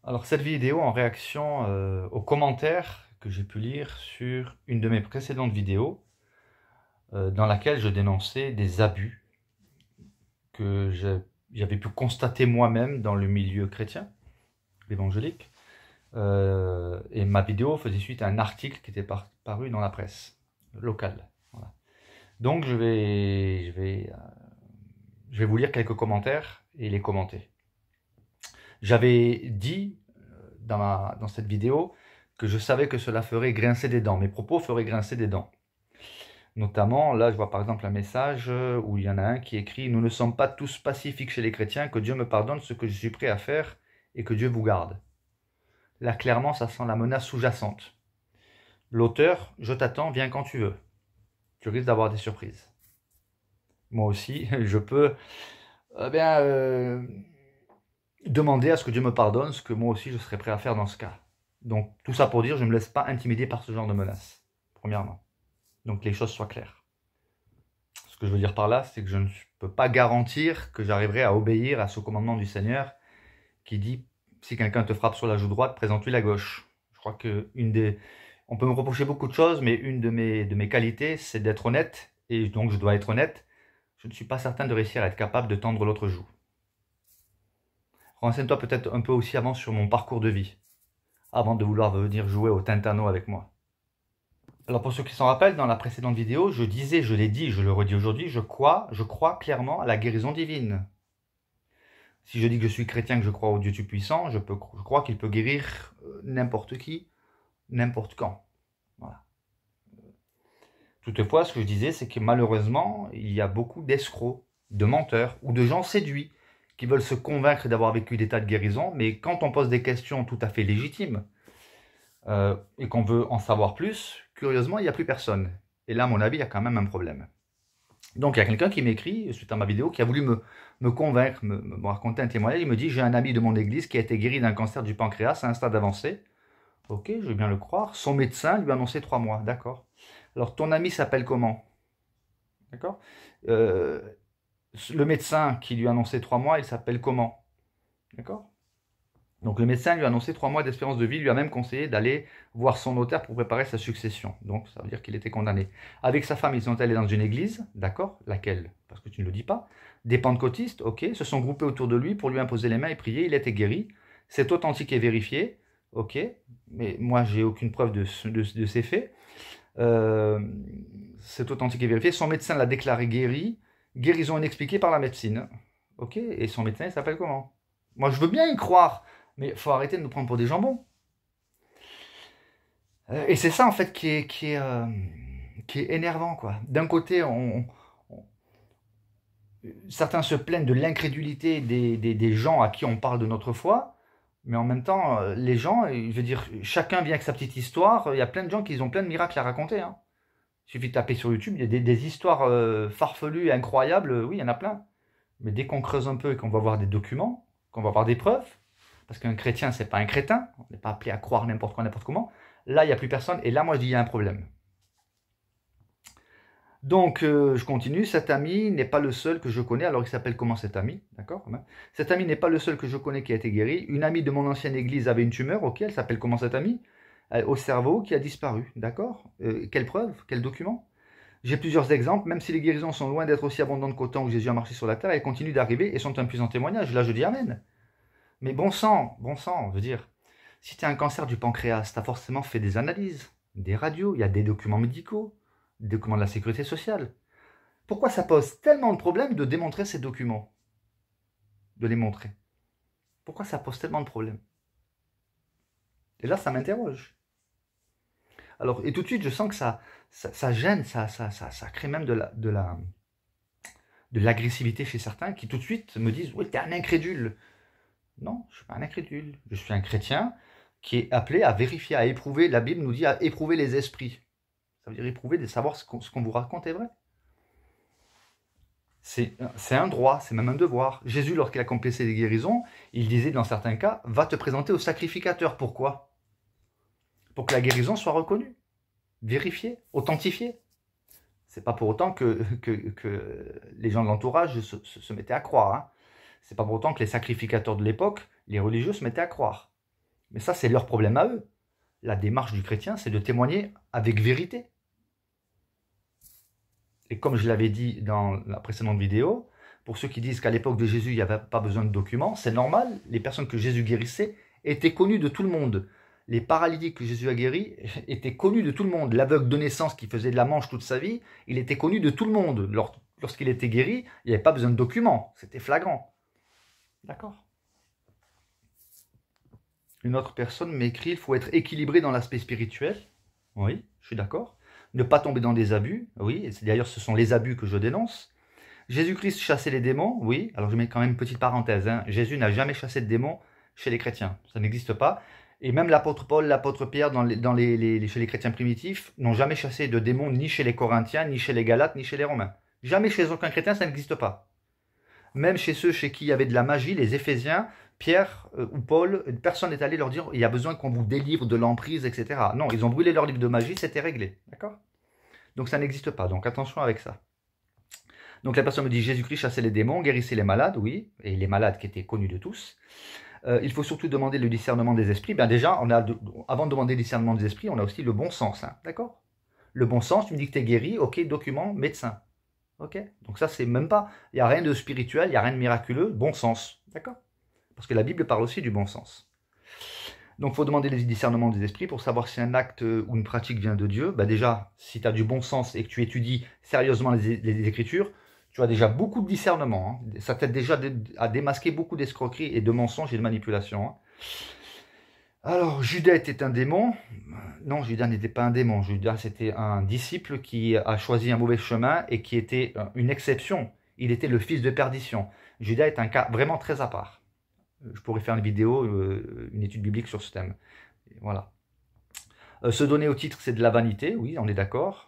Alors cette vidéo en réaction aux commentaires que j'ai pu lire sur une de mes précédentes vidéos dans laquelle je dénonçais des abus que j'avais pu constater moi-même dans le milieu chrétien, évangélique. Et ma vidéo faisait suite à un article qui était paru dans la presse locale. Voilà. Donc je vais vous lire quelques commentaires et les commenter. J'avais dit dans cette vidéo que je savais que cela ferait grincer des dents. Mes propos feraient grincer des dents. Notamment, là, je vois par exemple un message où il y en a un qui écrit « Nous ne sommes pas tous pacifiques chez les chrétiens, que Dieu me pardonne ce que je suis prêt à faire et que Dieu vous garde. » Là, clairement, ça sent la menace sous-jacente. L'auteur « Je t'attends, viens quand tu veux. Tu risques d'avoir des surprises. » Moi aussi, je peux demander à ce que Dieu me pardonne, ce que moi aussi je serais prêt à faire dans ce cas. Donc tout ça pour dire, je ne me laisse pas intimider par ce genre de menaces, premièrement. Donc les choses soient claires. Ce que je veux dire par là, c'est que je ne peux pas garantir que j'arriverai à obéir à ce commandement du Seigneur qui dit, si quelqu'un te frappe sur la joue droite, présente-lui la gauche. Je crois que on peut me reprocher beaucoup de choses, mais une de mes qualités, c'est d'être honnête, et donc je dois être honnête. Je ne suis pas certain de réussir à être capable de tendre l'autre joue. Renseigne-toi peut-être un peu aussi avant sur mon parcours de vie, avant de vouloir venir jouer au Tintano avec moi. Alors pour ceux qui s'en rappellent, dans la précédente vidéo, je disais, je l'ai dit, je le redis aujourd'hui, je crois clairement à la guérison divine. Si je dis que je suis chrétien, que je crois au Dieu Tout-Puissant, je crois qu'il peut guérir n'importe qui, n'importe quand. Voilà. Toutefois, ce que je disais, c'est que malheureusement, il y a beaucoup d'escrocs, de menteurs ou de gens séduits qui veulent se convaincre d'avoir vécu des tas de guérisons, mais quand on pose des questions tout à fait légitimes et qu'on veut en savoir plus, curieusement, il n'y a plus personne. Et là, à mon avis, il y a quand même un problème. Donc, il y a quelqu'un qui m'écrit, suite à ma vidéo, qui a voulu me convaincre, me raconter un témoignage. Il me dit, j'ai un ami de mon église qui a été guéri d'un cancer du pancréas à un stade avancé. Ok, je veux bien le croire. Son médecin lui a annoncé 3 mois. D'accord. Alors, ton ami s'appelle comment? D'accord. Le médecin qui lui a annoncé 3 mois, il s'appelle comment? D'accord. Donc le médecin lui a annoncé 3 mois d'espérance de vie, lui a même conseillé d'aller voir son notaire pour préparer sa succession. Donc ça veut dire qu'il était condamné. Avec sa femme, ils sont allés dans une église, d'accord? Laquelle? Parce que tu ne le dis pas. Des pentecôtistes, ok, se sont groupés autour de lui pour lui imposer les mains et prier, il était guéri. C'est authentique et vérifié, ok, mais moi j'ai aucune preuve de ces faits. C'est authentique et vérifié. Son médecin l'a déclaré guéri, guérison inexpliquée par la médecine. Ok, et son médecin il s'appelle comment? Moi je veux bien y croire, mais il faut arrêter de nous prendre pour des jambons. Et c'est ça en fait qui est énervant, quoi. D'un côté, certains se plaignent de l'incrédulité des gens à qui on parle de notre foi, mais en même temps, les gens, je veux dire, chacun vient avec sa petite histoire. Il y a plein de gens qui ont plein de miracles à raconter, hein. Il suffit de taper sur YouTube, il y a des histoires farfelues, incroyables, oui, il y en a plein. Mais dès qu'on creuse un peu et qu'on va voir des documents, qu'on va voir des preuves, parce qu'un chrétien, c'est pas un crétin, on n'est pas appelé à croire n'importe quoi, n'importe comment, là, il n'y a plus personne, et là, moi, je dis, il y a un problème. Donc, je continue, cet ami n'est pas le seul que je connais, alors il s'appelle comment cet ami, d'accord? Cet ami n'est pas le seul que je connais qui a été guéri. Une amie de mon ancienne église avait une tumeur, ok, elle s'appelle comment cette amie? Au cerveau, qui a disparu, d'accord? Quelle preuve? Quel document? J'ai plusieurs exemples, même si les guérisons sont loin d'être aussi abondantes qu'au temps où Jésus a marché sur la terre, elles continuent d'arriver et sont un puissant témoignage. Là, je dis Amen. Mais bon sang, je veux dire, si tu as un cancer du pancréas, tu as forcément fait des analyses, des radios, il y a des documents médicaux, des documents de la sécurité sociale. Pourquoi ça pose tellement de problèmes de démontrer ces documents? De les montrer. Pourquoi ça pose tellement de problèmes? Et là, ça m'interroge. Alors, et tout de suite, je sens que ça gêne, ça crée même de l'agressivité chez certains qui tout de suite me disent « Oui, t'es un incrédule ». Non, je ne suis pas un incrédule. Je suis un chrétien qui est appelé à vérifier, à éprouver. La Bible nous dit à éprouver les esprits. Ça veut dire éprouver, de savoir ce qu'on vous raconte est vrai. C'est un droit, c'est même un devoir. Jésus, lorsqu'il accomplissait les guérisons, il disait dans certains cas, va te présenter au sacrificateur. Pourquoi? Pour que la guérison soit reconnue, vérifiée, authentifiée. C'est pas pour autant que les gens de l'entourage se mettaient à croire. Hein. C'est pas pour autant que les sacrificateurs de l'époque, les religieux, se mettaient à croire. Mais ça, c'est leur problème à eux. La démarche du chrétien, c'est de témoigner avec vérité. Et comme je l'avais dit dans la précédente vidéo, pour ceux qui disent qu'à l'époque de Jésus, il n'y avait pas besoin de documents, c'est normal, les personnes que Jésus guérissait étaient connues de tout le monde. Les paralytiques que Jésus a guéris étaient connus de tout le monde. L'aveugle de naissance qui faisait de la manche toute sa vie, il était connu de tout le monde. Lorsqu'il était guéri, il n'y avait pas besoin de documents, c'était flagrant. D'accord? Une autre personne m'écrit, il faut être équilibré dans l'aspect spirituel. Oui, je suis d'accord. Ne pas tomber dans des abus. Oui, d'ailleurs ce sont les abus que je dénonce. Jésus-Christ chassait les démons. Oui, alors je mets quand même une petite parenthèse. Hein. Jésus n'a jamais chassé de démons chez les chrétiens. Ça n'existe pas. Et même l'apôtre Paul, l'apôtre Pierre, chez les chrétiens primitifs, n'ont jamais chassé de démons ni chez les Corinthiens, ni chez les Galates, ni chez les Romains. Jamais chez aucun chrétien, ça n'existe pas. Même chez ceux chez qui il y avait de la magie, les Éphésiens, Pierre ou Paul, personne n'est allé leur dire il y a besoin qu'on vous délivre de l'emprise, etc. Non, ils ont brûlé leur livre de magie, c'était réglé. D'accord? Donc ça n'existe pas, donc attention avec ça. Donc la personne me dit Jésus-Christ chassait les démons, guérissait les malades, oui, et les malades qui étaient connus de tous. Il faut surtout demander le discernement des esprits. Bien déjà, avant de demander le discernement des esprits, on a aussi le bon sens, hein, d'accord? Le bon sens, tu me dis que tu es guéri, ok, document, médecin. Ok? Donc ça, c'est même pas, il n'y a rien de spirituel, il n'y a rien de miraculeux, bon sens, d'accord? Parce que la Bible parle aussi du bon sens. Donc il faut demander le discernement des esprits pour savoir si un acte ou une pratique vient de Dieu. Ben déjà, si tu as du bon sens et que tu étudies sérieusement les Écritures, tu as déjà beaucoup de discernement. Hein. Ça t'aide déjà à démasquer beaucoup d'escroqueries et de mensonges et de manipulations. Hein. Alors, Judas était un démon. Non, Judas n'était pas un démon. Judas, c'était un disciple qui a choisi un mauvais chemin et qui était une exception. Il était le fils de perdition. Judas est un cas vraiment très à part. Je pourrais faire une vidéo, une étude biblique sur ce thème. Voilà. Se donner au titre, c'est de la vanité. Oui, on est d'accord.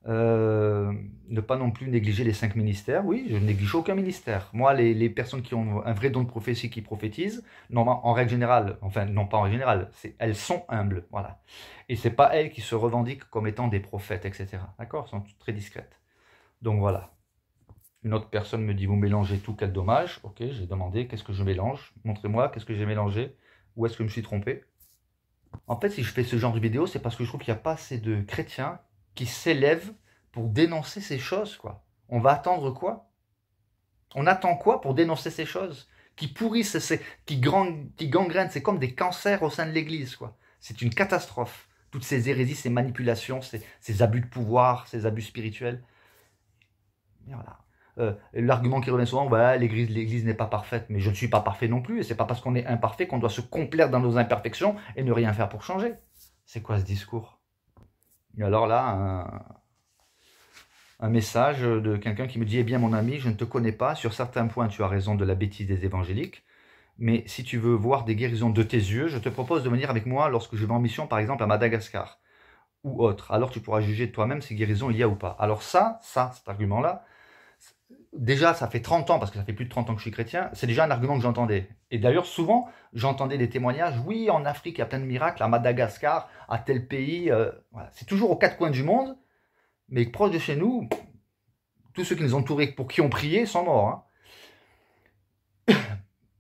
Ne pas non plus négliger les 5 ministères. Oui, je ne néglige aucun ministère. Moi, les personnes qui ont un vrai don de prophétie, qui prophétisent, non, en règle générale, enfin non pas en règle générale, elles sont humbles, voilà. Et c'est pas elles qui se revendiquent comme étant des prophètes, etc. D'accord? Elles sont très discrètes. Donc voilà. Une autre personne me dit, vous mélangez tout, quel dommage. Ok, j'ai demandé, qu'est-ce que je mélange? Montrez-moi, qu'est-ce que j'ai mélangé? Où est-ce que je me suis trompé? En fait, si je fais ce genre de vidéo, c'est parce que je trouve qu'il n'y a pas assez de chrétiens qui s'élèvent pour dénoncer ces choses, quoi. On va attendre quoi? On attend quoi pour dénoncer ces choses qui pourrissent, qui gangrènent, c'est comme des cancers au sein de l'Église, quoi. C'est une catastrophe. Toutes ces hérésies, ces manipulations, ces abus de pouvoir, ces abus spirituels. Et voilà. L'argument qui revient souvent, bah, l'Église n'est pas parfaite, mais je ne suis pas parfait non plus, et c'est pas parce qu'on est imparfait qu'on doit se complaire dans nos imperfections et ne rien faire pour changer. C'est quoi ce discours? Et alors là, un message de quelqu'un qui me dit « Eh bien mon ami, je ne te connais pas, sur certains points tu as raison de la bêtise des évangéliques, mais si tu veux voir des guérisons de tes yeux, je te propose de venir avec moi lorsque je vais en mission par exemple à Madagascar, ou autre. Alors tu pourras juger de toi-même si guérison il y a ou pas. » Alors cet argument-là, déjà ça fait 30 ans, parce que ça fait plus de 30 ans que je suis chrétien, c'est déjà un argument que j'entendais. Et d'ailleurs souvent, j'entendais des témoignages, oui en Afrique il y a plein de miracles, à Madagascar, à tel pays, voilà. C'est toujours aux 4 coins du monde, mais proche de chez nous, tous ceux qui nous entouraient, pour qui on priait, sont morts. Hein.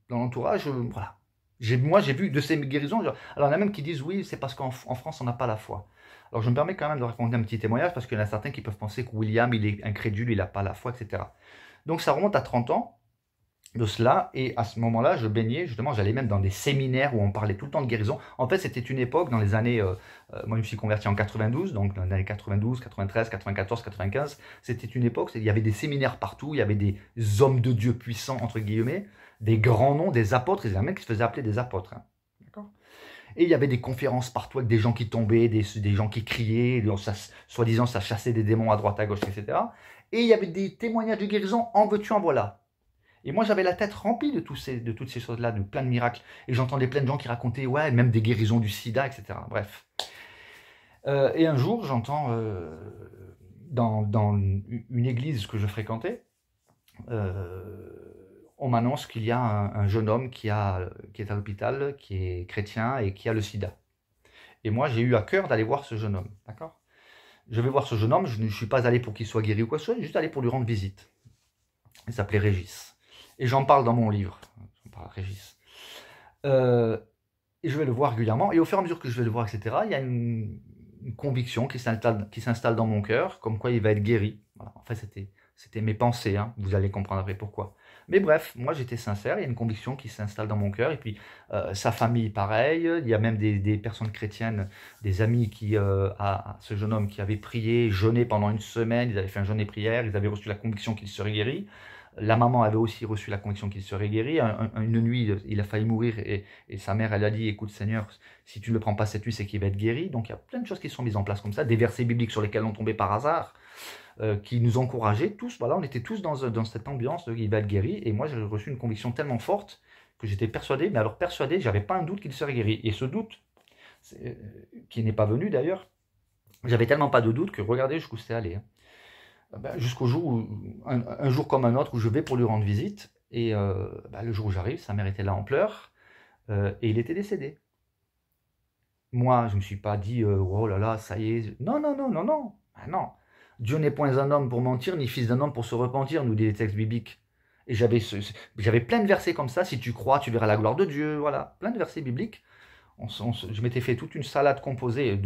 Dans l'entourage, voilà. Moi, j'ai vu de ces guérisons. Alors, il y en a même qui disent, oui, c'est parce qu'en France, on n'a pas la foi. Alors, je me permets quand même de raconter un petit témoignage, parce qu'il y en a certains qui peuvent penser que William, il est incrédule, il n'a pas la foi, etc. Donc, ça remonte à 30 ans de cela, et à ce moment-là, je baignais, justement, j'allais même dans des séminaires où on parlait tout le temps de guérison. En fait, c'était une époque, dans les années, moi je me suis converti en 92, donc dans les années 92, 93, 94, 95, c'était une époque, il y avait des séminaires partout, il y avait des hommes de Dieu puissants, entre guillemets, des grands noms, des apôtres, il y a un mec qui se faisait appeler des apôtres, hein. D'accord? Et il y avait des conférences partout avec des gens qui tombaient, des gens qui criaient, soi-disant ça chassait des démons à droite, à gauche, etc. Et il y avait des témoignages de guérison, en veux-tu, en voilà. Et moi, j'avais la tête remplie de toutes ces choses-là, de plein de miracles. Et j'entendais plein de gens qui racontaient, ouais, même des guérisons du sida, etc. Bref. Et un jour, j'entends dans une église que je fréquentais, on m'annonce qu'il y a un jeune homme qui est à l'hôpital, qui est chrétien et qui a le sida. Et moi, j'ai eu à cœur d'aller voir ce jeune homme. D'accord? Je vais voir ce jeune homme, je ne suis pas allé pour qu'il soit guéri ou quoi que ce soit, juste allé pour lui rendre visite. Il s'appelait Régis. Et j'en parle dans mon livre. J'en parle à Régis. Et je vais le voir régulièrement. Et au fur et à mesure que je vais le voir, etc., il y a une conviction qui s'installe dans mon cœur, comme quoi il va être guéri. Voilà. En fait, c'était mes pensées. Hein. Vous allez comprendre après pourquoi. Mais bref, moi j'étais sincère. Il y a une conviction qui s'installe dans mon cœur. Et puis sa famille, pareil. Il y a même des personnes chrétiennes, des amis à ce jeune homme qui avait prié, jeûné pendant une semaine. Ils avaient fait un jeûne et prière. Ils avaient reçu la conviction qu'il serait guéri. La maman avait aussi reçu la conviction qu'il serait guéri. Une nuit, il a failli mourir et sa mère, elle a dit, écoute Seigneur, si tu ne le prends pas cette nuit, c'est qu'il va être guéri. Donc il y a plein de choses qui sont mises en place comme ça, des versets bibliques sur lesquels on tombait par hasard, qui nous encourageaient tous. Voilà, on était tous dans cette ambiance de il va être guéri. Et moi, j'ai reçu une conviction tellement forte que j'étais persuadé, mais alors persuadé, j'avais pas un doute qu'il serait guéri. Et ce doute, qui n'est pas venu d'ailleurs, j'avais tellement pas de doute que regardez jusqu'où c'est allé. Hein. Jusqu'au jour où, un jour comme un autre, où je vais pour lui rendre visite. Et le jour où j'arrive, sa mère était là en pleurs et il était décédé. Moi, je ne me suis pas dit oh là là, ça y est. Non, non, non, non, non. Ah non. Dieu n'est point un homme pour mentir, ni fils d'un homme pour se repentir, nous dit les textes bibliques. Et j'avais plein de versets comme ça. Si tu crois, tu verras la gloire de Dieu. Voilà, plein de versets bibliques. Je m'étais fait toute une salade composée,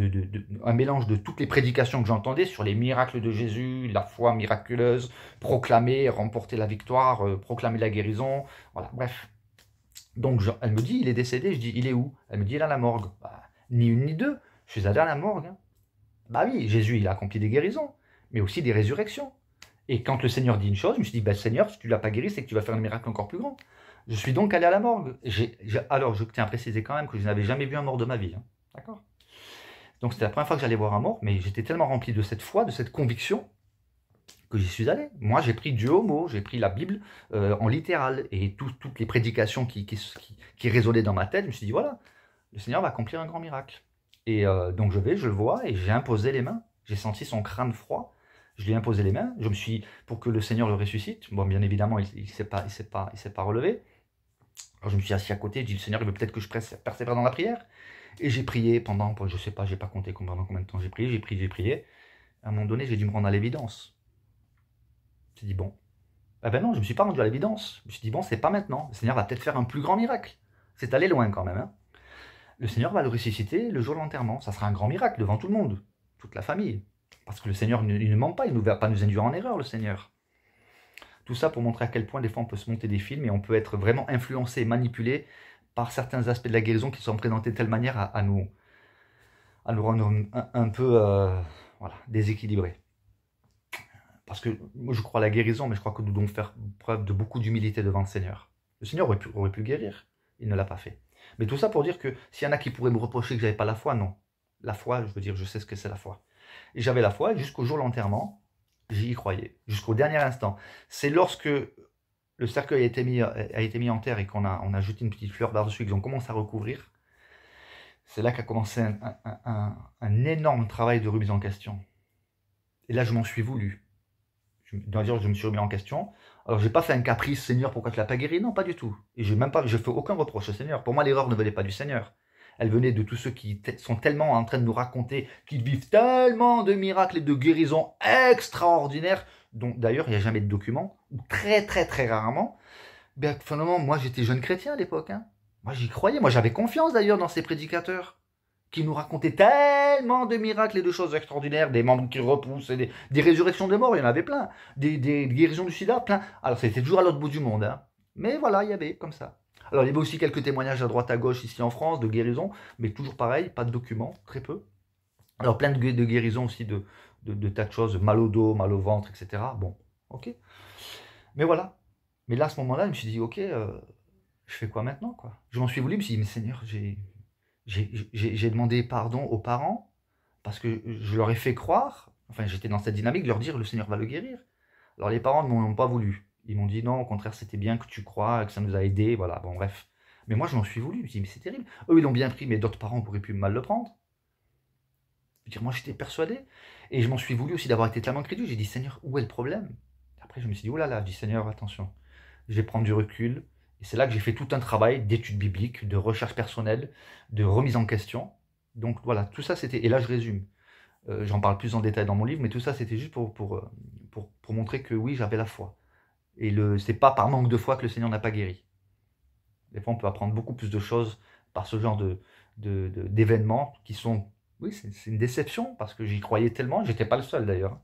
un mélange de toutes les prédications que j'entendais sur les miracles de Jésus, la foi miraculeuse, proclamer, remporter la victoire, proclamer la guérison, voilà, bref. Donc elle me dit, il est décédé, je dis, il est où? Elle me dit, il est à la morgue. Bah, ni une ni deux, je suis allé à la morgue. Hein. Bah oui, Jésus, il a accompli des guérisons, mais aussi des résurrections. Et quand le Seigneur dit une chose, je me suis dit, bah, Seigneur, si tu ne l'as pas guéri, c'est que tu vas faire un miracle encore plus grand. Je suis donc allé à la morgue. Alors, je tiens à préciser quand même que je n'avais jamais vu un mort de ma vie. Hein. D'accord? Donc, c'était la première fois que j'allais voir un mort, mais j'étais tellement rempli de cette foi, de cette conviction, que j'y suis allé. Moi, j'ai pris Dieu au mot, j'ai pris la Bible en littéral, et toutes les prédications qui résonnaient dans ma tête, je me suis dit, voilà, le Seigneur va accomplir un grand miracle. Et donc, je le vois, et j'ai imposé les mains. J'ai senti son crâne froid. Je lui ai imposé les mains. Je me suis, pour que le Seigneur le ressuscite. Bon, bien évidemment, il ne s'est pas relevé. Alors, je me suis assis à côté. Je dis, le Seigneur, il veut peut-être que je persévère dans la prière. Et j'ai prié pendant, je ne sais pas, j'ai pas compté pendant combien de temps j'ai prié. J'ai prié. À un moment donné, j'ai dû me rendre à l'évidence. J'ai dit, bon. Ah ben non, je ne me suis pas rendu à l'évidence. Je me suis dit, bon, c'est pas maintenant. Le Seigneur va peut-être faire un plus grand miracle. C'est allé loin quand même. Hein. Le Seigneur va le ressusciter le jour de l'enterrement. Ça sera un grand miracle devant tout le monde, toute la famille. Parce que le Seigneur il ne ment pas, il ne va pas nous induire en erreur, le Seigneur. Tout ça pour montrer à quel point des fois on peut se monter des films et on peut être vraiment influencé et manipulé par certains aspects de la guérison qui sont présentés de telle manière à nous rendre un peu voilà, déséquilibrés. Parce que moi je crois à la guérison, mais je crois que nous devons faire preuve de beaucoup d'humilité devant le Seigneur. Le Seigneur aurait pu guérir, il ne l'a pas fait. Mais tout ça pour dire que s'il y en a qui pourraient me reprocher que je n'avais pas la foi, non. La foi, je veux dire, je sais ce que c'est la foi. Et j'avais la foi, et jusqu'au jour de l'enterrement, j'y croyais, jusqu'au dernier instant. C'est lorsque le cercueil a été mis en terre et qu'on a jeté une petite fleur par-dessus, qu'ils ont commencé à recouvrir, c'est là qu'a commencé un énorme travail de remise en question. Et là, je m'en suis voulu. Je dois dire que je me suis remis en question. Alors, j'ai pas fait un caprice, Seigneur, pourquoi tu l'as pas guéri? Non, pas du tout. Et je fais aucun reproche au Seigneur. Pour moi, l'erreur ne venait pas du Seigneur. Elle venait de tous ceux qui sont tellement en train de nous raconter qu'ils vivent tellement de miracles et de guérisons extraordinaires, dont d'ailleurs il n'y a jamais de documents, ou très très très rarement. Ben, finalement, moi j'étais jeune chrétien à l'époque. Hein. Moi j'y croyais, moi j'avais confiance d'ailleurs dans ces prédicateurs qui nous racontaient tellement de miracles et de choses extraordinaires, des membres qui repoussent, et des résurrections des morts, il y en avait plein, des guérisons du sida, plein. Alors c'était toujours à l'autre bout du monde, hein. Mais voilà, il y avait comme ça. Alors, il y avait aussi quelques témoignages à droite à gauche ici en France de guérison, mais toujours pareil, pas de documents, très peu. Alors, plein de guérisons aussi de tas de choses, mal au dos, mal au ventre, etc. Bon, ok. Mais voilà. Mais là, à ce moment-là, je me suis dit, ok, je fais quoi maintenant, quoi? Je m'en suis voulu, je me suis dit, mais Seigneur, j'ai demandé pardon aux parents parce que je leur ai fait croire, enfin, j'étais dans cette dynamique de leur dire, le Seigneur va le guérir. Alors, les parents ne m'ont pas voulu. Ils m'ont dit non, au contraire, c'était bien que tu crois, que ça nous a aidés, voilà, bon, bref. Mais moi, je m'en suis voulu, je me suis dit, mais c'est terrible. Eux, ils l'ont bien pris, mais d'autres parents pourraient plus mal le prendre. Je veux dire, moi, j'étais persuadé. Et je m'en suis voulu aussi d'avoir été tellement crédule. J'ai dit, Seigneur, où est le problème? Après, je me suis dit, oh là là, je dis, Seigneur, attention, je vais prendre du recul. Et c'est là que j'ai fait tout un travail d'études bibliques, de recherche personnelle, de remise en question. Donc voilà, tout ça, c'était... Et là, je résume. J'en parle plus en détail dans mon livre, mais tout ça, c'était juste pour montrer que oui, j'avais la foi. Et c'est pas par manque de foi que le Seigneur n'a pas guéri. Des fois, on peut apprendre beaucoup plus de choses par ce genre d'événements qui sont... Oui, c'est une déception, parce que j'y croyais tellement, j'étais pas le seul d'ailleurs.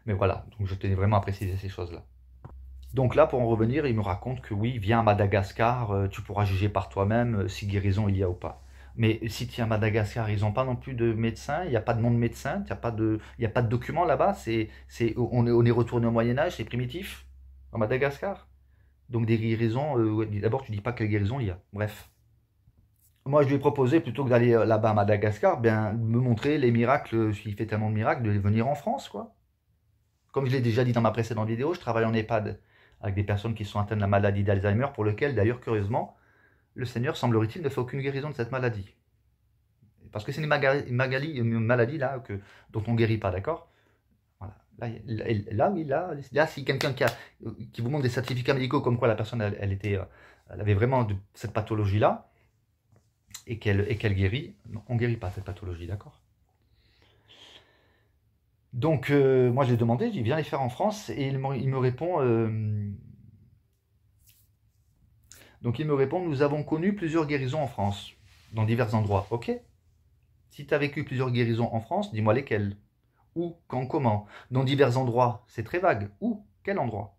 Mais voilà, donc je tenais vraiment à préciser ces choses-là. Donc là, pour en revenir, il me raconte que oui, viens à Madagascar, tu pourras juger par toi-même si guérison il y a ou pas. Mais si tu es à Madagascar, ils n'ont pas non plus de médecin, il n'y a pas de nom de médecin, il n'y a pas de document là-bas, on est retourné au Moyen-Âge, c'est primitif, à Madagascar. Donc des guérisons, d'abord tu dis pas quelle guérison il y a. Bref. Moi je lui ai proposé, plutôt que d'aller là-bas à Madagascar, bien, de me montrer les miracles, s'il fait tellement de miracles, de venir en France, quoi. Comme je l'ai déjà dit dans ma précédente vidéo, je travaille en EHPAD avec des personnes qui sont atteintes de la maladie d'Alzheimer, pour lequel, d'ailleurs, curieusement, le Seigneur, semblerait-il, ne fait aucune guérison de cette maladie. Parce que c'est une maladie là, dont on ne guérit pas, d'accord? Voilà. Là, si quelqu'un qui vous montre des certificats médicaux comme quoi la personne, elle avait vraiment cette pathologie-là, et qu'elle guérit, non, on ne guérit pas cette pathologie, d'accord? Donc, moi, je lui ai demandé, je lui ai dit, viens les faire en France, et il me répond... donc, il me répond, nous avons connu plusieurs guérisons en France, dans divers endroits. Ok? Si tu as vécu plusieurs guérisons en France, dis-moi lesquelles. Où, quand, comment. Dans divers endroits, c'est très vague. Où, quel endroit?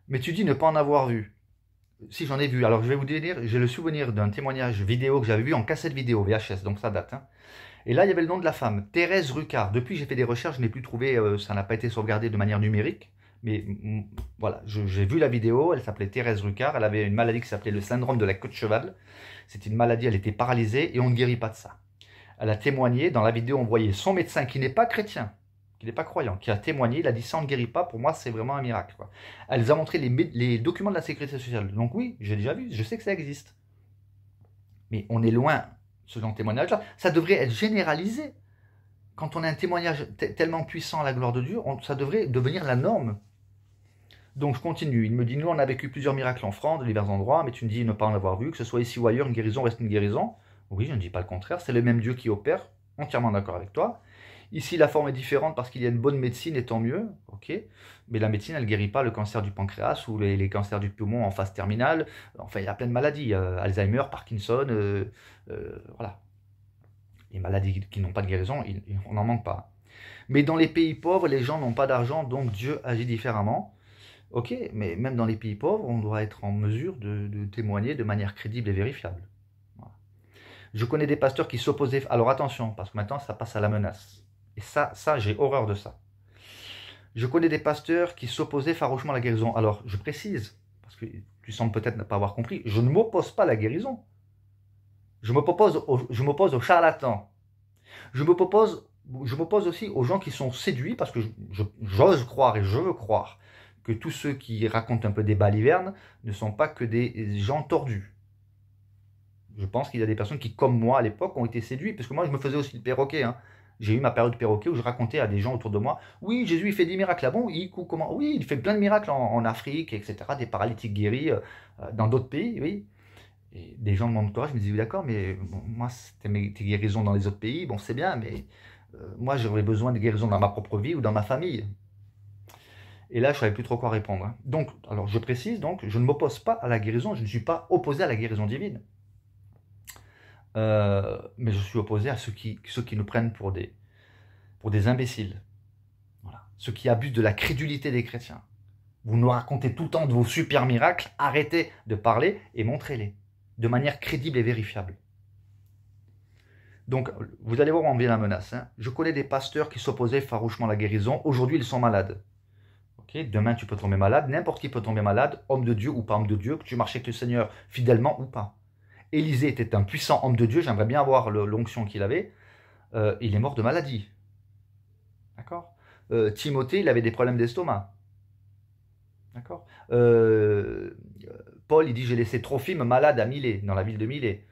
Mais tu dis ne pas en avoir vu. Si j'en ai vu, alors je vais vous dire, j'ai le souvenir d'un témoignage vidéo que j'avais vu en cassette vidéo, VHS, donc ça date. Hein. Et là, il y avait le nom de la femme, Thérèse Rucard. Depuis, j'ai fait des recherches, je n'ai plus trouvé, ça n'a pas été sauvegardé de manière numérique. Mais voilà, j'ai vu la vidéo, elle s'appelait Thérèse Rucard, elle avait une maladie qui s'appelait le syndrome de la queue de cheval. C'était une maladie, elle était paralysée et on ne guérit pas de ça. Elle a témoigné, dans la vidéo on voyait son médecin qui n'est pas chrétien, qui n'est pas croyant, qui a témoigné, il a dit ça on ne guérit pas, pour moi c'est vraiment un miracle. Quoi. Elle nous a montré les documents de la sécurité sociale. Donc oui, j'ai déjà vu, je sais que ça existe. Mais on est loin, ce genre de témoignage-là, ça devrait être généralisé. Quand on a un témoignage tellement puissant à la gloire de Dieu, ça devrait devenir la norme. Donc je continue, il me dit, nous on a vécu plusieurs miracles en France, de divers endroits, mais tu me dis ne pas en avoir vu, que ce soit ici ou ailleurs, une guérison reste une guérison. Oui, je ne dis pas le contraire, c'est le même Dieu qui opère, entièrement d'accord avec toi. Ici, la forme est différente parce qu'il y a une bonne médecine, et tant mieux, ok. Mais la médecine, elle ne guérit pas le cancer du pancréas ou les cancers du poumon en phase terminale. Enfin, il y a plein de maladies, Alzheimer, Parkinson, voilà. Les maladies qui n'ont pas de guérison, on n'en manque pas. Mais dans les pays pauvres, les gens n'ont pas d'argent, donc Dieu agit différemment. Ok, mais même dans les pays pauvres, on doit être en mesure de témoigner de manière crédible et vérifiable. Je connais des pasteurs qui s'opposaient... Alors attention, parce que maintenant, ça passe à la menace. Et ça j'ai horreur de ça. Je connais des pasteurs qui s'opposaient farouchement à la guérison. Alors, je précise, parce que tu sembles peut-être ne pas avoir compris, je ne m'oppose pas à la guérison. Je m'oppose aux charlatans. Je m'oppose aussi aux gens qui sont séduits, parce que j'ose croire et je veux croire que tous ceux qui racontent un peu des balivernes ne sont pas que des gens tordus. Je pense qu'il y a des personnes qui, comme moi à l'époque, ont été séduits, parce que moi je me faisais aussi le perroquet. Hein. J'ai eu ma période perroquet où je racontais à des gens autour de moi, oui, Jésus il fait des miracles. Ah bon, comment? Oui, il fait plein de miracles en Afrique, etc. Des paralytiques guéris dans d'autres pays, oui. Et des gens de mon entourage me disaient, oui, d'accord, mais bon, moi, tes guérisons dans les autres pays, bon, c'est bien, mais moi, j'aurais besoin de guérisons dans ma propre vie ou dans ma famille. Et là, je ne savais plus trop quoi répondre. Hein. Donc, alors, je précise, donc, je ne m'oppose pas à la guérison, je ne suis pas opposé à la guérison divine. Mais je suis opposé à ceux qui nous prennent pour des imbéciles. Voilà. Ceux qui abusent de la crédulité des chrétiens. Vous nous racontez tout le temps de vos super miracles, arrêtez de parler et montrez-les, de manière crédible et vérifiable. Donc, vous allez voir où en vient la menace. Hein. Je connais des pasteurs qui s'opposaient farouchement à la guérison. Aujourd'hui, ils sont malades. Okay. Demain, tu peux tomber malade. N'importe qui peut tomber malade, homme de Dieu ou pas homme de Dieu, que tu marches avec le Seigneur fidèlement ou pas. Élisée était un puissant homme de Dieu, j'aimerais bien avoir l'onction qu'il avait. Il est mort de maladie. D'accord. Timothée, il avait des problèmes d'estomac. D'accord. Paul, il dit, j'ai laissé Trophime malade à Milet, dans la ville de Milet.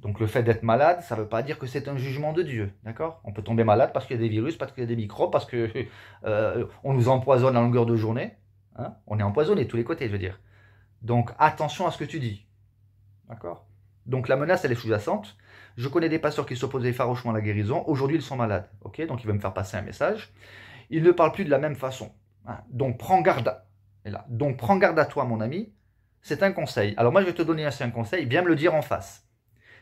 Donc le fait d'être malade, ça ne veut pas dire que c'est un jugement de Dieu. D'accord. On peut tomber malade parce qu'il y a des virus, parce qu'il y a des microbes, parce qu'on nous empoisonne à longueur de journée. Hein. On est empoisonné de tous les côtés, je veux dire. Donc attention à ce que tu dis. D'accord. Donc la menace, elle est sous-jacente. Je connais des pasteurs qui s'opposaient farouchement à la guérison. Aujourd'hui, ils sont malades. Okay, donc il va me faire passer un message. Ils ne parlent plus de la même façon. Hein. Donc prends garde à toi, mon ami. c'est un conseil. Alors moi, je vais te donner un conseil, viens me le dire en face.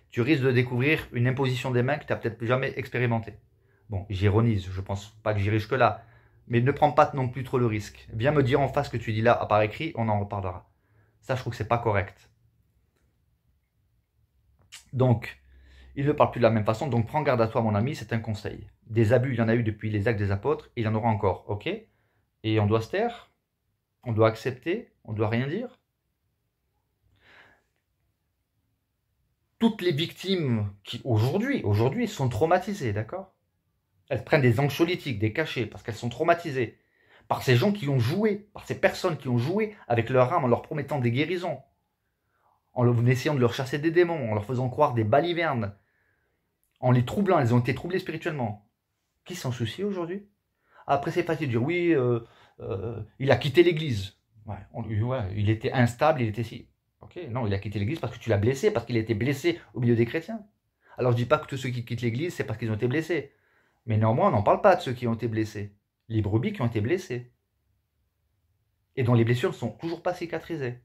Tu risques de découvrir une imposition des mains que tu n'as peut-être jamais expérimentée. Bon, j'ironise, je ne pense pas que j'irai jusque-là, mais ne prends pas non plus trop le risque. Viens me dire en face ce que tu dis là, par écrit, on en reparlera. Ça, je trouve que c'est pas correct. Donc, il ne parle plus de la même façon, donc prends garde à toi, mon ami, c'est un conseil. Des abus, il y en a eu depuis les actes des apôtres, il y en aura encore, ok? Et on doit se taire, on doit accepter, on doit rien dire. Toutes les victimes qui, aujourd'hui, sont traumatisées, d'accord? Elles prennent des anxiolytiques, des cachets, parce qu'elles sont traumatisées. Par ces gens qui ont joué, par ces personnes qui ont joué avec leur âme en leur promettant des guérisons, en essayant de leur chasser des démons, en leur faisant croire des balivernes, en les troublant, elles ont été troublées spirituellement. Qui s'en soucie aujourd'hui? Après, c'est facile de dire, oui, il a quitté l'église. Ouais, il était instable, il était si... Ok, non, il a quitté l'église parce que tu l'as blessé, parce qu'il a été blessé au milieu des chrétiens. Alors je dis pas que tous ceux qui quittent l'église, c'est parce qu'ils ont été blessés. Mais néanmoins, on n'en parle pas de ceux qui ont été blessés. Les brebis qui ont été blessés. Et dont les blessures ne sont toujours pas cicatrisées.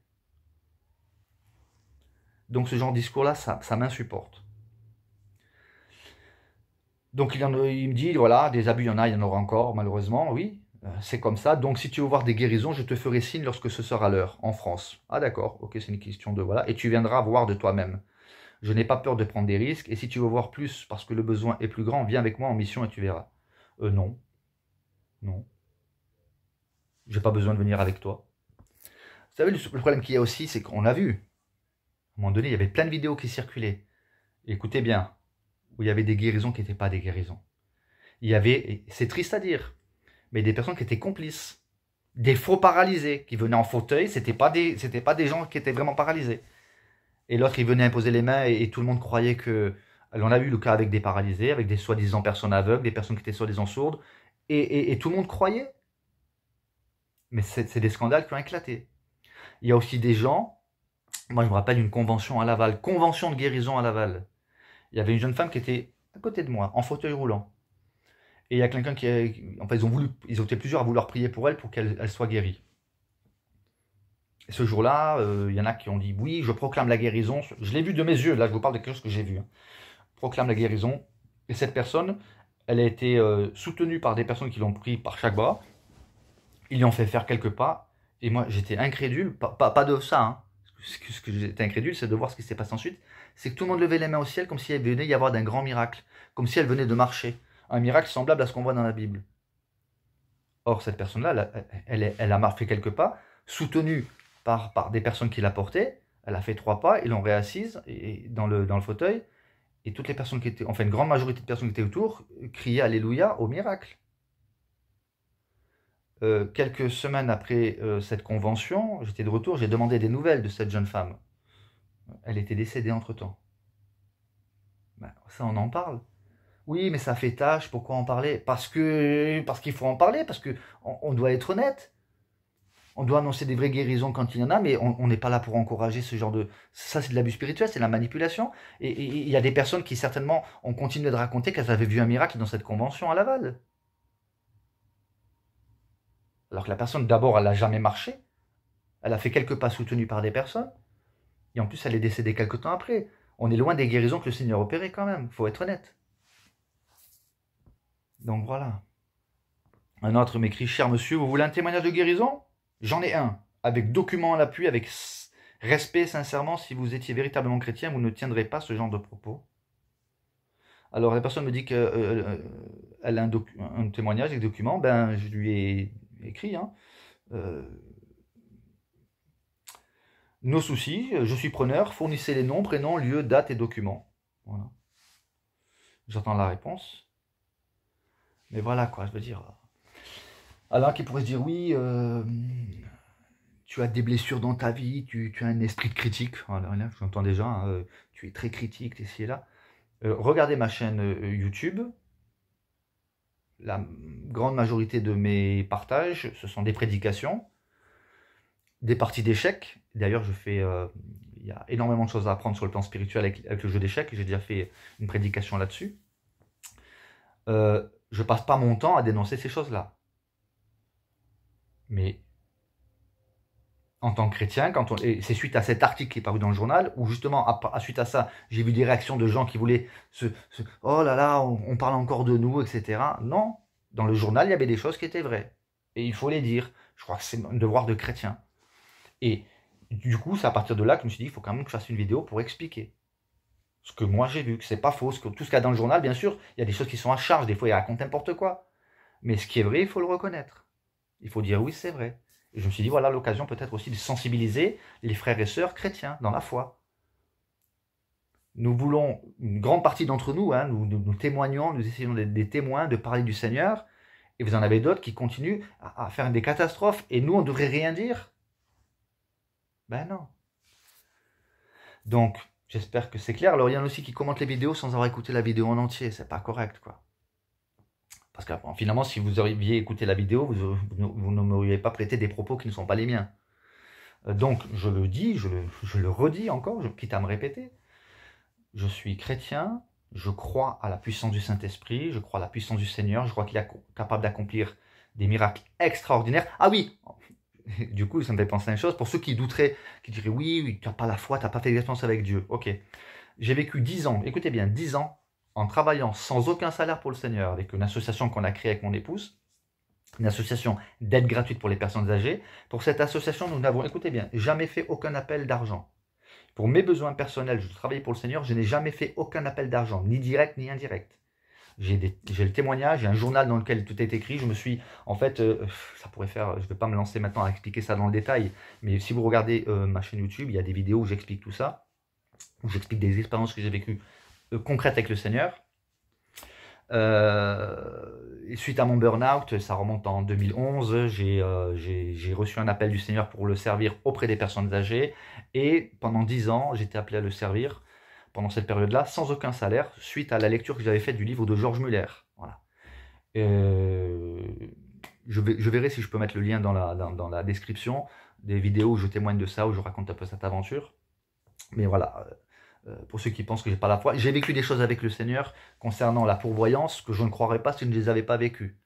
Donc ce genre de discours-là, ça m'insupporte. Donc il me dit, voilà, des abus, il y en aura encore, malheureusement, oui. C'est comme ça. Donc si tu veux voir des guérisons, je te ferai signe lorsque ce sera l'heure, en France. Ah d'accord, ok, c'est une question de... Voilà. Et tu viendras voir de toi-même. Je n'ai pas peur de prendre des risques. Et si tu veux voir plus, parce que le besoin est plus grand, viens avec moi en mission et tu verras. Non. Non. J'ai pas besoin de venir avec toi. Vous savez, le problème qu'il y a aussi, c'est qu'on a vu. À un moment donné, il y avait plein de vidéos qui circulaient. Écoutez bien, où il y avait des guérisons qui n'étaient pas des guérisons. Il y avait, c'est triste à dire, mais des personnes qui étaient complices. Des faux paralysés qui venaient en fauteuil, c'était pas des gens qui étaient vraiment paralysés. Et l'autre, il venait imposer les mains et tout le monde croyait que... On a eu le cas avec des paralysés, avec des soi-disant personnes aveugles, des personnes qui étaient soi-disant sourdes, et tout le monde croyait. Mais c'est des scandales qui ont éclaté. Il y a aussi des gens, moi je me rappelle une convention à Laval, convention de guérison à Laval. Il y avait une jeune femme qui était à côté de moi, en fauteuil roulant. Et il y a quelqu'un enfin ils ont été plusieurs à vouloir prier pour elle qu'elle soit guérie. Et ce jour-là, il y en a qui ont dit, oui, je proclame la guérison. Je l'ai vu de mes yeux, là je vous parle de quelque chose que j'ai vu. Hein. Proclame la guérison. Et cette personne, elle a été soutenue par des personnes qui l'ont pris par chaque bras. Ils lui ont fait faire quelques pas. Et moi, j'étais incrédule, pas de ça. Hein. Ce que j'étais incrédule, c'est de voir ce qui s'est passé ensuite. C'est que tout le monde levait les mains au ciel comme s'il venait y avoir d'un grand miracle. Comme si elle venait de marcher. Un miracle semblable à ce qu'on voit dans la Bible. Or, cette personne-là, elle a fait quelques pas, soutenue par des personnes qui la portaient. Elle a fait 3 pas, ils l'ont réassise dans le fauteuil. Et toutes les personnes qui étaient, enfin une grande majorité de personnes qui étaient autour, criaient Alléluia au miracle. Quelques semaines après cette convention, j'étais de retour, j'ai demandé des nouvelles de cette jeune femme. Elle était décédée entre-temps. Ben, ça, on en parle. Oui, mais ça fait tâche, pourquoi en parler? Parce qu'il faut en parler, parce qu'on doit être honnête. On doit annoncer des vraies guérisons quand il y en a, mais on n'est pas là pour encourager ce genre de... Ça, c'est de l'abus spirituel, c'est de la manipulation. Et il y a des personnes qui, certainement, ont continué de raconter qu'elles avaient vu un miracle dans cette convention à Laval. Alors que la personne, d'abord, elle n'a jamais marché. Elle a fait quelques pas soutenus par des personnes. Et en plus, elle est décédée quelques temps après. On est loin des guérisons que le Seigneur opérait quand même, il faut être honnête. Donc voilà. Un autre m'écrit, cher monsieur, vous voulez un témoignage de guérison? J'en ai un, avec document à l'appui, avec respect, sincèrement, si vous étiez véritablement chrétien, vous ne tiendrez pas ce genre de propos. Alors la personne me dit qu'elle a un témoignage avec document, ben je lui ai écrit, hein, nos soucis, je suis preneur, fournissez les noms, prénoms, lieux, dates et documents. Voilà. J'attends la réponse. Mais voilà quoi, je veux dire. Alors qui pourrait se dire oui, tu as des blessures dans ta vie, tu as un esprit de critique. Voilà, j'entends déjà, hein, tu es très critique, ici et là. Regardez ma chaîne YouTube. La grande majorité de mes partages, ce sont des prédications, des parties d'échecs. D'ailleurs, il y a énormément de choses à apprendre sur le plan spirituel avec le jeu d'échecs. J'ai déjà fait une prédication là-dessus. Je passe pas mon temps à dénoncer ces choses-là. Mais en tant que chrétien, et c'est suite à cet article qui est paru dans le journal, où justement, suite à ça, j'ai vu des réactions de gens qui voulaient oh là là, on parle encore de nous, etc. Non, dans le journal, il y avait des choses qui étaient vraies. Et il faut les dire. Je crois que c'est un devoir de chrétien. Et du coup, c'est à partir de là que je me suis dit, il faut quand même que je fasse une vidéo pour expliquer ce que moi j'ai vu, que c'est pas faux. Tout ce qu'il y a dans le journal, bien sûr, il y a des choses qui sont à charge, des fois il raconte n'importe quoi. Mais ce qui est vrai, il faut le reconnaître. Il faut dire oui, c'est vrai. Et je me suis dit, voilà l'occasion peut-être aussi de sensibiliser les frères et sœurs chrétiens dans la foi. Nous voulons, une grande partie d'entre nous, hein, nous témoignons, nous essayons d'être des témoins, de parler du Seigneur, et vous en avez d'autres qui continuent à faire des catastrophes, et nous, on ne devrait rien dire. Ben non. Donc, j'espère que c'est clair. Alors, il y en a aussi qui commentent les vidéos sans avoir écouté la vidéo en entier, c'est pas correct, quoi. Parce que finalement, si vous auriez écouté la vidéo, vous ne m'auriez pas prêté des propos qui ne sont pas les miens. Donc, je le dis, je le redis encore, quitte à me répéter. Je suis chrétien, je crois à la puissance du Saint-Esprit, je crois à la puissance du Seigneur, je crois qu'il est capable d'accomplir des miracles extraordinaires. Ah oui, du coup, ça me fait penser à une chose. Pour ceux qui douteraient, qui diraient oui, tu n'as pas la foi, tu n'as pas fait l'expérience avec Dieu. Ok, j'ai vécu 10 ans, écoutez bien, 10 ans en travaillant sans aucun salaire pour le Seigneur, avec une association qu'on a créée avec mon épouse, une association d'aide gratuite pour les personnes âgées. Pour cette association, nous n'avons, écoutez bien, jamais fait aucun appel d'argent. Pour mes besoins personnels, je travaille pour le Seigneur, je n'ai jamais fait aucun appel d'argent, ni direct ni indirect. J'ai le témoignage, j'ai un journal dans lequel tout est écrit. Je me suis, en fait, ça pourrait faire, je ne vais pas me lancer maintenant à expliquer ça dans le détail, mais si vous regardez ma chaîne YouTube, il y a des vidéos où j'explique tout ça, où j'explique des expériences que j'ai vécues concrètes avec le Seigneur. Suite à mon burn-out, ça remonte en 2011, j'ai reçu un appel du Seigneur pour le servir auprès des personnes âgées, et pendant 10 ans, j'étais appelé à le servir pendant cette période-là, sans aucun salaire, suite à la lecture que j'avais faite du livre de George Muller. Voilà. Je verrai si je peux mettre le lien dans la description des vidéos où je témoigne de ça, où je raconte un peu cette aventure. Mais voilà, pour ceux qui pensent que j'ai pas la foi, j'ai vécu des choses avec le Seigneur concernant la pourvoyance que je ne croirais pas si je ne les avais pas vécues.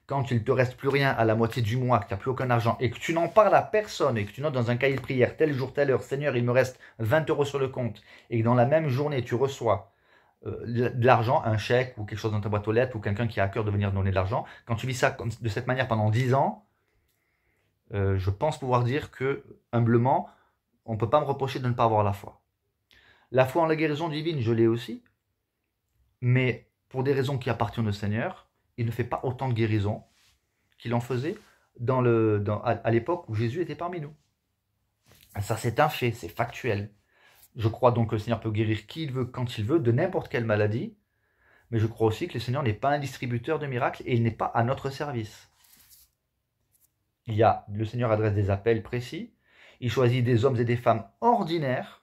Quand il ne te reste plus rien à la moitié du mois, que tu n'as plus aucun argent, et que tu n'en parles à personne, et que tu notes dans un cahier de prière, tel jour, telle heure, Seigneur, il me reste 20 € sur le compte, et que dans la même journée, tu reçois de l'argent, un chèque, ou quelque chose dans ta boîte aux lettres, ou quelqu'un qui a à cœur de venir donner de l'argent, quand tu vis ça de cette manière pendant 10 ans, je pense pouvoir dire que, humblement, on ne peut pas me reprocher de ne pas avoir la foi. La foi en la guérison divine, je l'ai aussi, mais pour des raisons qui appartiennent au Seigneur, il ne fait pas autant de guérison qu'il en faisait à l'époque où Jésus était parmi nous. Ça, c'est un fait, c'est factuel. Je crois donc que le Seigneur peut guérir qui il veut, quand il veut, de n'importe quelle maladie, mais je crois aussi que le Seigneur n'est pas un distributeur de miracles et il n'est pas à notre service. Le Seigneur adresse des appels précis, il choisit des hommes et des femmes ordinaires,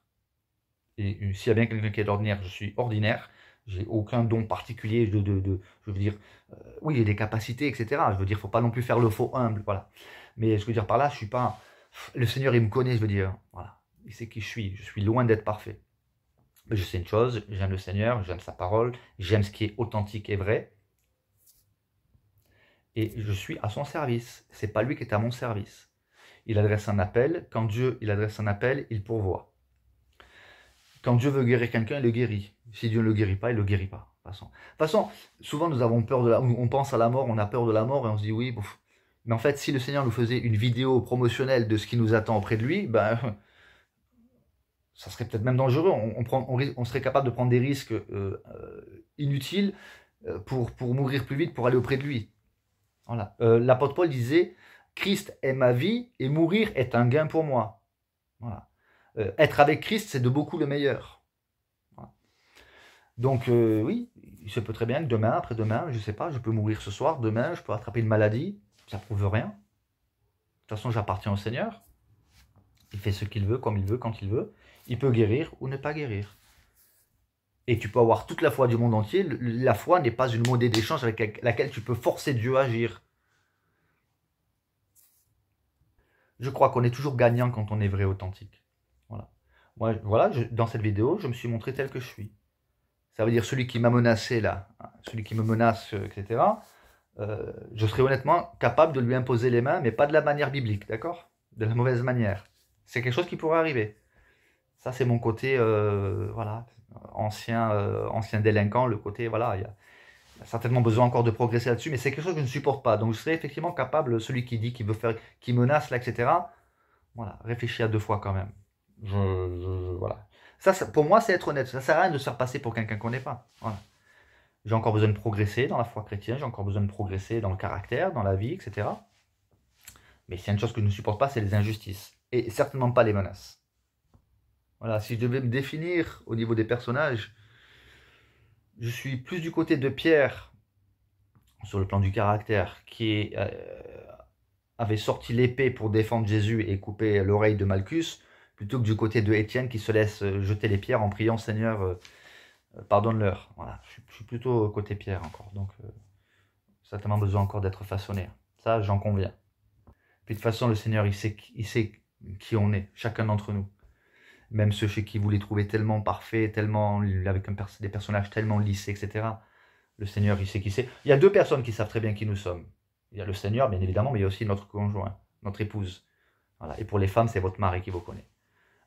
et s'il y a bien quelqu'un qui est ordinaire, je suis ordinaire, j'ai aucun don particulier je veux dire, oui, j'ai des capacités, etc. Je veux dire, il ne faut pas non plus faire le faux humble, voilà. Mais je veux dire par là, je suis pas, le Seigneur, il me connaît, je veux dire, voilà. Il sait qui je suis loin d'être parfait. Mais je sais une chose, j'aime le Seigneur, j'aime sa parole, j'aime ce qui est authentique et vrai, et je suis à son service. C'est pas lui qui est à mon service. Il adresse un appel, quand Dieu, il adresse un appel, il pourvoit. Quand Dieu veut guérir quelqu'un, il le guérit. Si Dieu ne le guérit pas, il ne le guérit pas. De toute façon, souvent nous avons peur on pense à la mort, on a peur de la mort et on se dit oui, bouf. Mais en fait, si le Seigneur nous faisait une vidéo promotionnelle de ce qui nous attend auprès de lui, ben, ça serait peut-être même dangereux. On serait capable de prendre des risques inutiles pour mourir plus vite, pour aller auprès de lui. Voilà. L'apôtre Paul disait, Christ est ma vie et mourir est un gain pour moi. Voilà. Être avec Christ, c'est de beaucoup le meilleur. Voilà. Donc oui, il se peut très bien que demain, après-demain, je ne sais pas, je peux mourir ce soir, demain, je peux attraper une maladie, ça ne prouve rien. De toute façon, j'appartiens au Seigneur. Il fait ce qu'il veut, comme il veut, quand il veut. Il peut guérir ou ne pas guérir. Et tu peux avoir toute la foi du monde entier. La foi n'est pas une monnaie d'échange avec laquelle tu peux forcer Dieu à agir. Je crois qu'on est toujours gagnant quand on est vrai, authentique. Voilà. Moi, voilà, dans cette vidéo, je me suis montré tel que je suis. Ça veut dire celui qui m'a menacé là, celui qui me menace, etc. Je serais honnêtement capable de lui imposer les mains, mais pas de la manière biblique, d'accord? De la mauvaise manière. C'est quelque chose qui pourrait arriver. Ça, c'est mon côté, voilà, ancien délinquant, le côté, voilà, il y a certainement besoin encore de progresser là-dessus, mais c'est quelque chose que je ne supporte pas. Donc, je serais effectivement capable, celui qui dit qu'il veut faire, qui menace, là, etc., voilà, réfléchis à deux fois quand même. Voilà. Pour moi, c'est être honnête. Ça sert à rien de se faire passer pour quelqu'un qu'on n'est pas. Voilà. J'ai encore besoin de progresser dans la foi chrétienne, j'ai encore besoin de progresser dans le caractère, dans la vie, etc. Mais s'il y a une chose que je ne supporte pas, c'est les injustices. Et certainement pas les menaces. Voilà, si je devais me définir au niveau des personnages, je suis plus du côté de Pierre, sur le plan du caractère, qui avait sorti l'épée pour défendre Jésus et couper l'oreille de Malchus, plutôt que du côté de Étienne qui se laisse jeter les pierres en priant Seigneur, pardonne-leur. Voilà, je suis plutôt côté Pierre encore, donc certainement besoin encore d'être façonné. Ça, j'en conviens. Puis de toute façon, le Seigneur, il sait qui on est, chacun d'entre nous. Même ceux chez qui vous les trouvez tellement parfaits, tellement avec des personnages tellement lissés, etc. Le Seigneur, il sait qui c'est. Il y a deux personnes qui savent très bien qui nous sommes. Il y a le Seigneur, bien évidemment, mais il y a aussi notre conjoint, notre épouse. Voilà. Et pour les femmes, c'est votre mari qui vous connaît.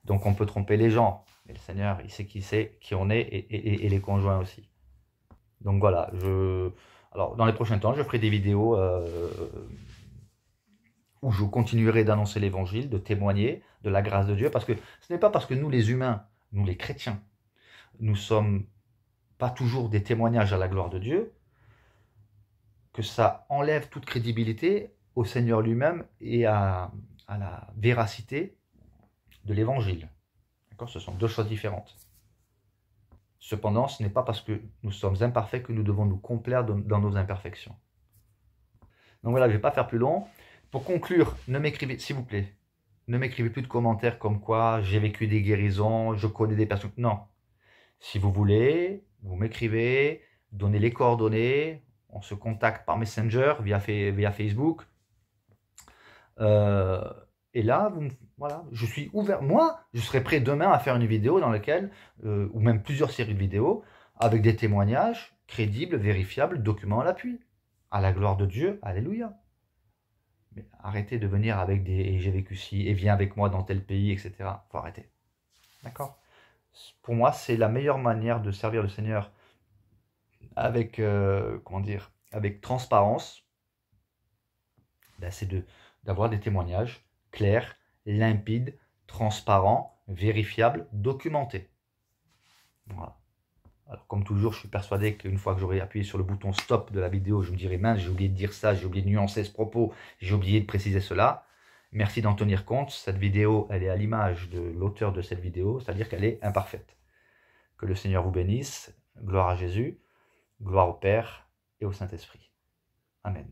Donc on peut tromper les gens, mais le Seigneur, il sait qui on est, et les conjoints aussi. Donc voilà, alors dans les prochains temps, je ferai des vidéos où je continuerai d'annoncer l'évangile, de témoigner de la grâce de Dieu, parce que ce n'est pas parce que nous les humains, nous les chrétiens, nous sommes pas toujours des témoignages à la gloire de Dieu, que ça enlève toute crédibilité au Seigneur lui-même et à la véracité de l'évangile. D'accord ? Ce sont deux choses différentes. Cependant, ce n'est pas parce que nous sommes imparfaits que nous devons nous complaire dans nos imperfections. Donc voilà, je ne vais pas faire plus long. Pour conclure, ne m'écrivez, s'il vous plaît, ne m'écrivez plus de commentaires comme quoi j'ai vécu des guérisons, je connais des personnes. Non. Si vous voulez, vous m'écrivez, donnez les coordonnées, on se contacte par Messenger, via Facebook. Et là, voilà, je suis ouvert. Moi, je serai prêt demain à faire une vidéo dans laquelle, ou même plusieurs séries de vidéos, avec des témoignages crédibles, vérifiables, documents à l'appui. À la gloire de Dieu, alléluia. Mais arrêtez de venir avec des j'ai vécu ci, et viens avec moi dans tel pays, etc. Faut arrêter. D'accord ? Pour moi, c'est la meilleure manière de servir le Seigneur avec, avec transparence. Ben, c'est d'avoir des témoignages clairs, limpides, transparents, vérifiables, documentés. Voilà. Alors, comme toujours, je suis persuadé qu'une fois que j'aurai appuyé sur le bouton stop de la vidéo, je me dirai mince, j'ai oublié de dire ça, j'ai oublié de nuancer ce propos, j'ai oublié de préciser cela. Merci d'en tenir compte. Cette vidéo, elle est à l'image de l'auteur de cette vidéo, c'est-à-dire qu'elle est imparfaite. Que le Seigneur vous bénisse. Gloire à Jésus, gloire au Père et au Saint-Esprit. Amen.